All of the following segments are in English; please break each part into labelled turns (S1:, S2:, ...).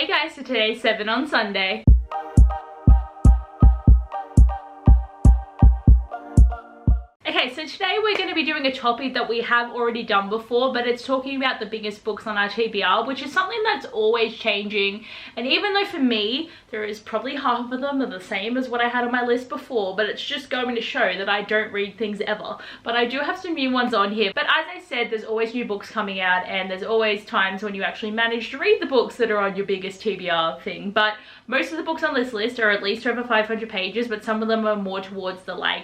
S1: Hey guys, so today's 7 on Sunday. Okay, so today we're going to be doing a topic that we have already done before, but it's talking about the biggest books on our TBR, which is something that's always changing. And even though for me, there is probably half of them are the same as what I had on my list before, but it's just going to show that I don't read things ever. But I do have some new ones on here. But as I said, there's always new books coming out, and there's always times when you actually manage to read the books that are on your biggest TBR thing. But most of the books on this list are at least over 500 pages, but some of them are more towards the like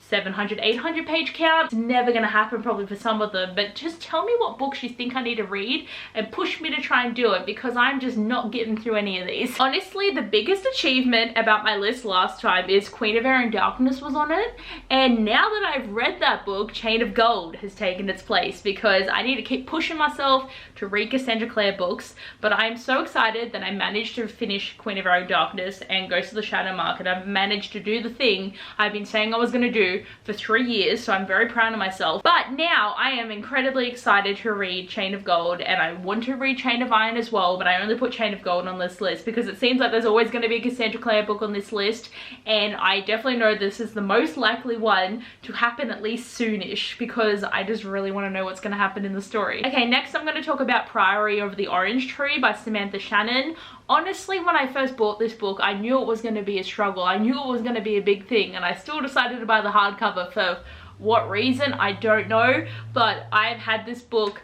S1: 700, 800 page count. It's never gonna happen probably for some of them, but just tell me what books you think I need to read and push me to try and do it, because I'm just not getting through any of these. Honestly, the biggest achievement about my list last time is Queen of Air and Darkness was on it, and now that I've read that book, Chain of Gold has taken its place, because I need to keep pushing myself to read Cassandra Clare books. But I'm so excited that I managed to finish Queen of Air and Darkness and Ghost of the Shadow Market. I've managed to do the thing I've been saying I was gonna do for 3 years, so I'm very proud of myself. But now I am incredibly excited to read Chain of Gold, and I want to read Chain of Iron as well, but I only put Chain of Gold on this list because it seems like there's always going to be a Cassandra Clare book on this list, and I definitely know this is the most likely one to happen at least soonish, because I just really want to know what's going to happen in the story. Okay, next I'm going to talk about Priory Over the Orange Tree by Samantha Shannon. Honestly, when I first bought this book, I knew it was going to be a struggle. I knew it was going to be a big thing, and I still decided to buy the hardcover. For what reason, I don't know, but I've had this book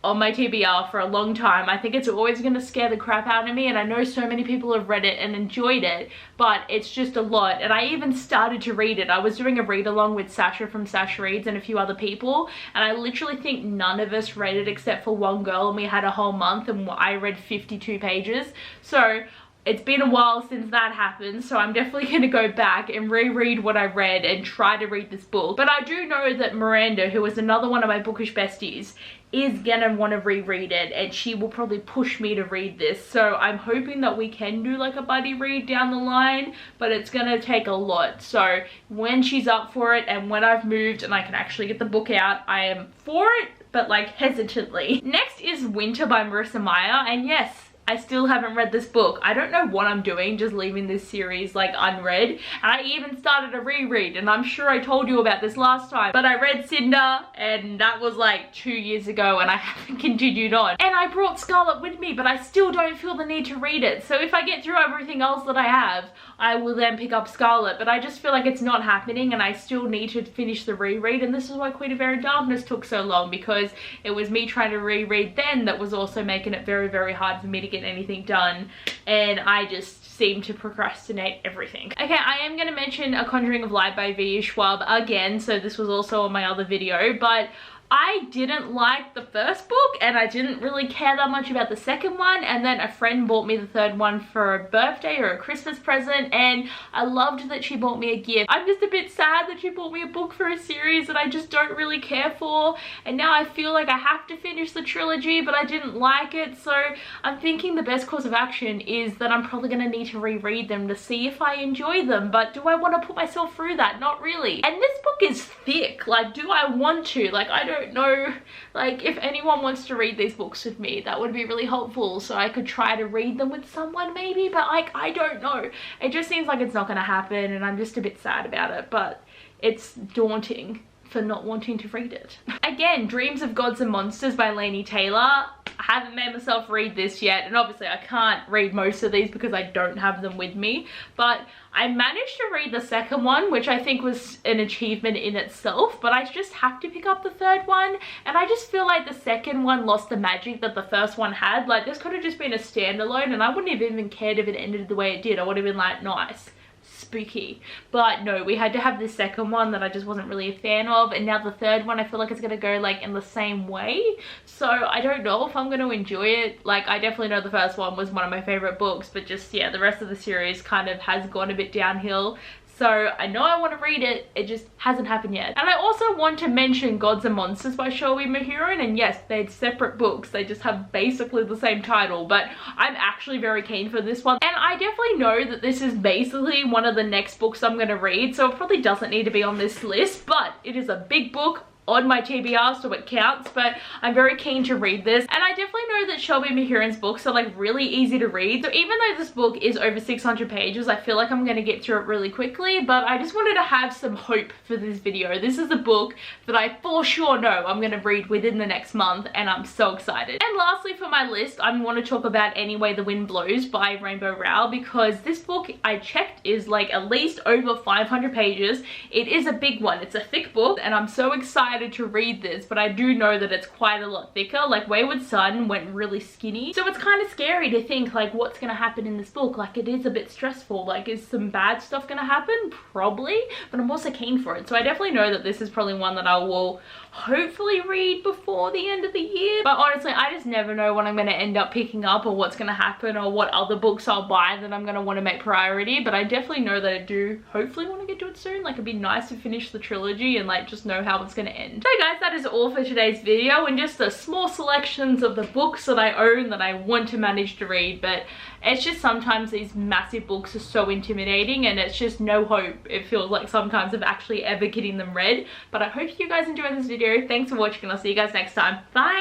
S1: on my TBR for a long time. I think it's always going to scare the crap out of me, and I know so many people have read it and enjoyed it, but it's just a lot. And I even started to read it. I was doing a read along with Sasha from Sasha Reads and a few other people, and I literally think none of us read it except for one girl, and we had a whole month and I read 52 pages. So it's been a while since that happened, so I'm definitely going to go back and reread what I read and try to read this book. But I do know that Miranda, who is another one of my bookish besties, is gonna want to reread it, and she will probably push me to read this. So I'm hoping that we can do like a buddy read down the line, but it's gonna take a lot. So when she's up for it and when I've moved and I can actually get the book out, I am for it, but like hesitantly. Next is Winter by Marissa Meyer, and yes, I still haven't read this book. I don't know what I'm doing, just leaving this series like unread. And I even started a reread, and I'm sure I told you about this last time, but I read Cinder, and that was like 2 years ago, and I haven't continued on. And I brought Scarlet with me, but I still don't feel the need to read it. So if I get through everything else that I have, I will then pick up Scarlet, but I just feel like it's not happening, and I still need to finish the reread. And this is why Queen of Air and Darkness took so long, because it was me trying to reread then that was also making it very, very hard for me to get anything done, and I just seem to procrastinate everything. Okay, I am going to mention A Conjuring of Light by V.E. Schwab again, so this was also on my other video, but I didn't like the first book, and I didn't really care that much about the second one, and then a friend bought me the third one for a birthday or a Christmas present, and I loved that she bought me a gift. I'm just a bit sad that she bought me a book for a series that I just don't really care for, and now I feel like I have to finish the trilogy, but I didn't like it. So I'm thinking the best course of action is that I'm probably going to need to reread them to see if I enjoy them, but do I want to put myself through that? Not really. And this book is thick. Like, do I want to? Like, I don't know. Like, if anyone wants to read these books with me, that would be really helpful, so I could try to read them with someone maybe, but like, I don't know. It just seems like it's not gonna happen, and I'm just a bit sad about it, but it's daunting for not wanting to read it. Again, Dreams of Gods and Monsters by Laini Taylor. I haven't made myself read this yet, and obviously I can't read most of these because I don't have them with me, but I managed to read the second one, which I think was an achievement in itself, but I just have to pick up the third one, and I just feel like the second one lost the magic that the first one had. Like, this could have just been a standalone, and I wouldn't have even cared if it ended the way it did. I would have been like, nice, spooky. But no, we had to have this second one that I just wasn't really a fan of, and now the third one I feel like it's gonna go like in the same way, so I don't know if I'm gonna enjoy it. Like, I definitely know the first one was one of my favorite books, but just, yeah, the rest of the series kind of has gone a bit downhill. So I know I want to read it, it just hasn't happened yet. And I also want to mention Gods and Monsters by Shelby, and yes, they're separate books, they just have basically the same title, but I'm actually very keen for this one. And I definitely know that this is basically one of the next books I'm going to read, so it probably doesn't need to be on this list, but it is a big book, on my TBR, so it counts, but I'm very keen to read this. And I definitely know that Shelby Mahurin's books are like really easy to read. So even though this book is over 600 pages, I feel like I'm going to get through it really quickly, but I just wanted to have some hope for this video. This is a book that I for sure know I'm going to read within the next month, and I'm so excited. And lastly for my list, I want to talk about Any Way the Wind Blows by Rainbow Rowell, because this book, I checked, is like at least over 500 pages. It is a big one. It's a thick book, and I'm so excited to read this, but I do know that it's quite a lot thicker. Like Wayward Son went really skinny, so it's kind of scary to think like what's gonna happen in this book. Like it is a bit stressful. Like is some bad stuff gonna happen? Probably, but I'm also keen for it. So I definitely know that this is probably one that I will hopefully read before the end of the year. But honestly, I just never know what I'm going to end up picking up or what's going to happen or what other books I'll buy that I'm going to want to make priority. But I definitely know that I do hopefully want to get to it soon. Like it'd be nice to finish the trilogy and like just know how it's going to end. So guys, that is all for today's video, and just the small selections of the books that I own that I want to manage to read. But it's just sometimes these massive books are so intimidating, and it's just no hope, it feels like sometimes, of actually ever getting them read. But I hope you guys enjoyed this video. Thanks for watching, and I'll see you guys next time. Bye!